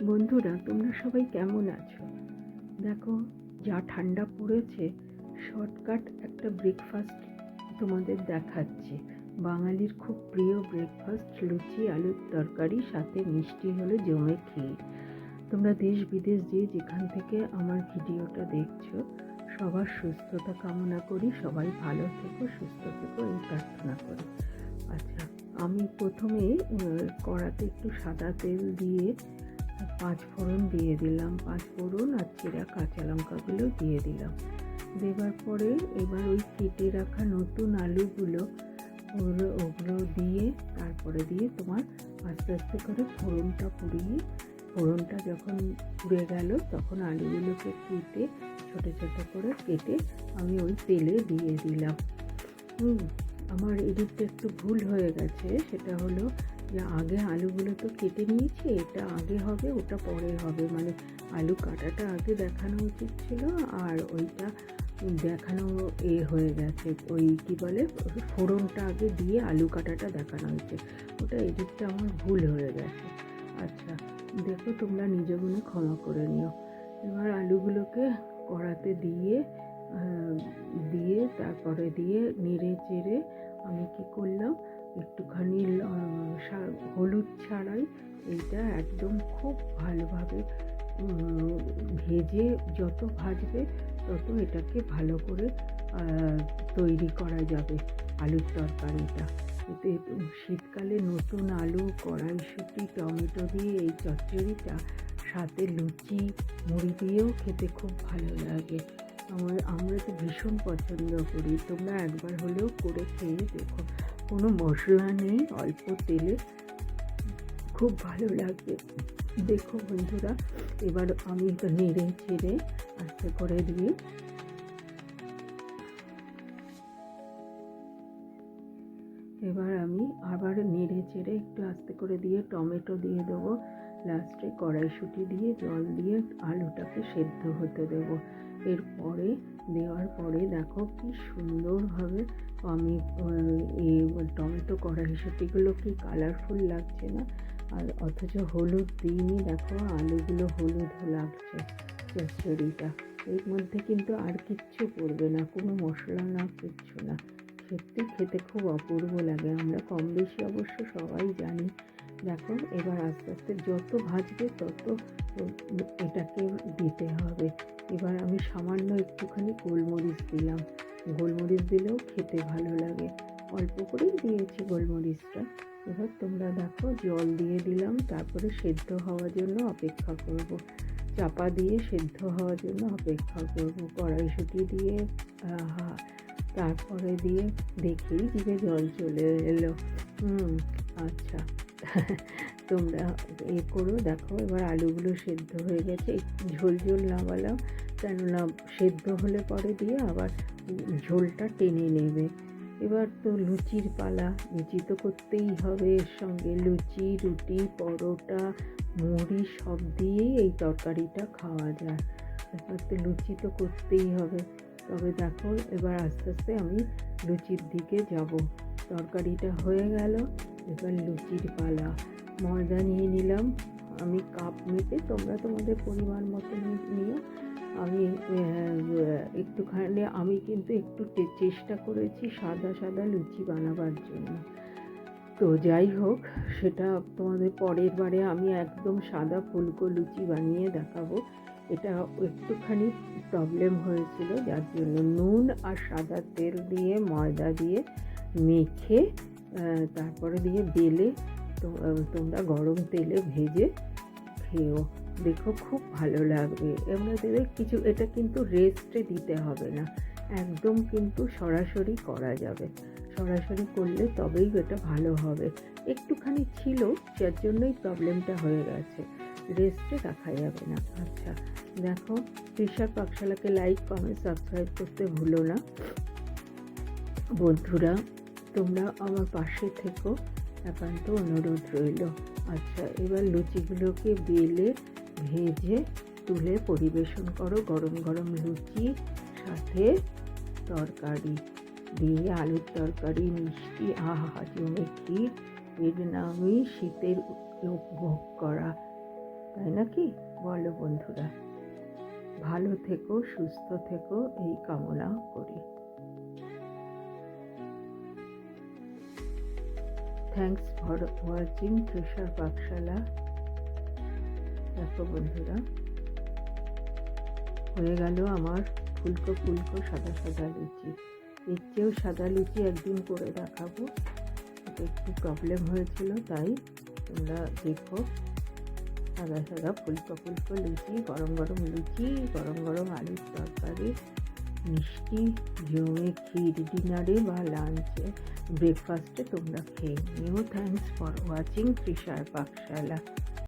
বন্ধুরা, তোমরা সবাই কেমন আছো? দেখো, যা ঠান্ডা পড়েছে, শর্টকাট একটা ব্রেকফাস্ট তোমাদের দেখাচ্ছি। বাঙালির খুব প্রিয় ব্রেকফাস্ট, লুচি আলুর তরকারি, সাথে মিষ্টি হলে জমে খেয়ে। তোমরা দেশ বিদেশ যেখান থেকে আমার ভিডিওটা দেখছো, সবার সুস্থতা কামনা করি। সবাই ভালো থেকো, সুস্থ থেকো, এই প্রার্থনা করি। আচ্ছা, আমি প্রথমে কড়াতে একটু সাদা তেল দিয়ে 5 ফোড়ন দিয়ে দিলাম। 5 ফোড়ন আর চিরা কাঁচা লঙ্কাগুলো দিয়ে দিলাম। দেওয়ার পরে এবার ওই কেটে রাখা নতুন আলুগুলো ওগুলো দিয়ে তারপরে দিয়ে তোমার আস্তে আস্তে করে ফোড়নটা যখন পুড়ে গেল, তখন আলুগুলোকে কেটে ছোটো ছোটো করে কেটে আমি ওই তেলে দিয়ে দিলাম। আমার এদিকটা একটু ভুল হয়ে গেছে, সেটা হলো যে আগে আলুগুলো তো কেটে নিয়েছি, এটা আগে হবে ওটা পরে হবে, মানে আলু কাটাটা আগে দেখানো উচিত ছিল, আর ওইটা দেখানো হয়ে গেছে, ওই কী বলে ফোড়নটা আগে দিয়ে আলু কাটাটা দেখানো হয়েছে, ওটা এদিকটা আমার ভুল হয়ে গেছে। আচ্ছা, দেখো, তোমরা নিজ গুণে ক্ষমা করে নিও। এবার আলুগুলোকে কড়াতে দিয়ে তারপরে দিয়ে নেড়ে চেড়ে আমি কি করলাম, একটুখানি হলুদ ছাড়াই এইটা একদম খুব ভালোভাবে ভেজে, যত ভাজবে তত এটাকে ভালো করে তৈরি করা যাবে আলুর তরকারিটা। এতে শীতকালে নতুন আলু, কড়াইশুঁটি, টমেটো দিয়ে এই চচ্চড়িটা সাথে লুচি মুড়ি দিয়েও খেতে খুব ভালো লাগে। আমরা তো ভীষণ পছন্দ করি। তোমরা একবার হলেও করে খেয়ে দেখো, কোনো মশলা নেই, অল্প তেলে খুব ভালো লাগবে। দেখো বন্ধুরা, এবার আমি তো নেড়ে চেড়ে আস্তে করে দিয়ে এবার আমি আবার নেড়ে চেড়ে একটু আস্তে করে দিয়ে টমেটো দিয়ে দেবো। লাস্টে কড়াইশুঁটি দিয়ে জল দিয়ে আলুটাকে সেদ্ধ হতে দেবো। এরপরে দেওয়ার পরে দেখো কি সুন্দরভাবে আমি টমেটো কড়াইশুঁটিগুলো কি কালারফুল লাগছে না, আর অথচ হলুদ দিইনি। দেখো আলুগুলো হলুদ লাগছে। চচ্চড়িটা এর মধ্যে কিন্তু আর কিচ্ছু পড়বে না, কোনো মশলা না, কিচ্ছু না। সত্যি খেতে খুব অপূর্ব লাগে, আমরা কম বেশি অবশ্য সবাই জানি। দেখো, এবার আস্তে আস্তে যত ভাজবে তত এটাকে দিতে হবে। এবার আমি সামান্য একটুখানি গোলমরিচ দিলাম। গোলমরিচ দিলেও খেতে ভালো লাগে, অল্প করেই দিয়েছি গোলমরিচটা। এবার তোমরা দেখো, জল দিয়ে দিলাম, তারপরে সেদ্ধ হওয়ার জন্য অপেক্ষা করব। চাপা দিয়ে সেদ্ধ হওয়ার জন্য অপেক্ষা করব। কড়াইশুঁটি দিয়ে তারপরে দিয়ে দেখেই জিভে জল চলে এলো। আচ্ছা, তোমরা করো। দেখো, এবার আলুগুলো সেদ্ধ হয়ে গেছে, একটু ঝোল ঝোল নামালাম, কেননা সেদ্ধ হলে পরে দিয়ে আবার ঝোলটা টেনে নেবে। এবার তো লুচির পালা, লুচি তো করতেই হবে, এর সঙ্গে লুচি, রুটি, পরোটা, মুড়ি সব দিয়েই এই তরকারিটা খাওয়া যায়। এবার তো লুচি তো করতেই হবে। তবে দেখো, এবার আস্তে আস্তে আমি লুচির দিকে যাব। তরকারিটা হয়ে গেল, এবার লুচির পালা। ময়দা নিয়ে নিলাম আমি কাপ মেপে, তোমরা তোমাদের পরিমাণ মতো নিও। আমি একটুখানি, আমি কিন্তু একটু চেষ্টা করেছি সাদা সাদা লুচি বানাবার জন্য। তো যাই হোক, সেটা তোমাদের পরের বারে আমি একদম সাদা ফুলকো লুচি বানিয়ে দেখাবো। এটা একটুখানি প্রবলেম হয়েছিল, যার জন্য নুন আর সাদা তেল দিয়ে ময়দা দিয়ে মেখে তারপরে দিয়ে বেলে তোমরা গরম তেলে ভেজে খেও, দেখো খুব ভালো লাগবে। এমনিতে কিছু, এটা কিন্তু রেস্টে দিতে হবে না, একদম কিন্তু সরাসরি করা যাবে। সরাসরি করলে তবেই এটা ভালো হবে। একটুখানি ছিল, যার জন্যই প্রবলেমটা হয়ে গেছে, রেস্টে রাখা যাবে না। আচ্ছা দেখো, তৃষার পাকশালাকে লাইক, কমেন্ট, সাবস্ক্রাইব করতে ভুলো না বন্ধুরা। তোমরা আমার পাশে থেকো, একান্ত অনুরোধ রইল। আচ্ছা, এবার লুচিগুলোকে বেলে ভেজে তুলে পরিবেশন করো। গরম গরম লুচি, সাথে তরকারি দিয়ে, আলুর তরকারি, মিষ্টি, আহা জমে ক্ষীর, এর নামই শীতের উপভোগ করা। তাই নাকি? বলো বন্ধুরা। ভালো থেকো, সুস্থ থেকো, এই কামনা করি। থ্যাংকস ফর ওয়াচিং তৃষার পাকশালা। দেখো বন্ধুরা, হয়ে গেল আমার ফুলকো ফুলকো সাদা সাদা লুচি। এর চেয়েও সাদা লুচি একদিন করে দেখাবো, এটা একটু প্রবলেম হয়েছিল, তাই তোমরা দেখো। সাদা সাদা ফুলকো ফুলকো লুচি, গরম গরম লুচি, গরম গরম আলুর তরকারি, মিষ্টি জমে ক্ষীর ডিনারে বা লাঞ্চে, ব্রেকফাস্টে তোমরা খেয়ে নিও। থ্যাংকস ফর ওয়াচিং তৃষার পাকশালা।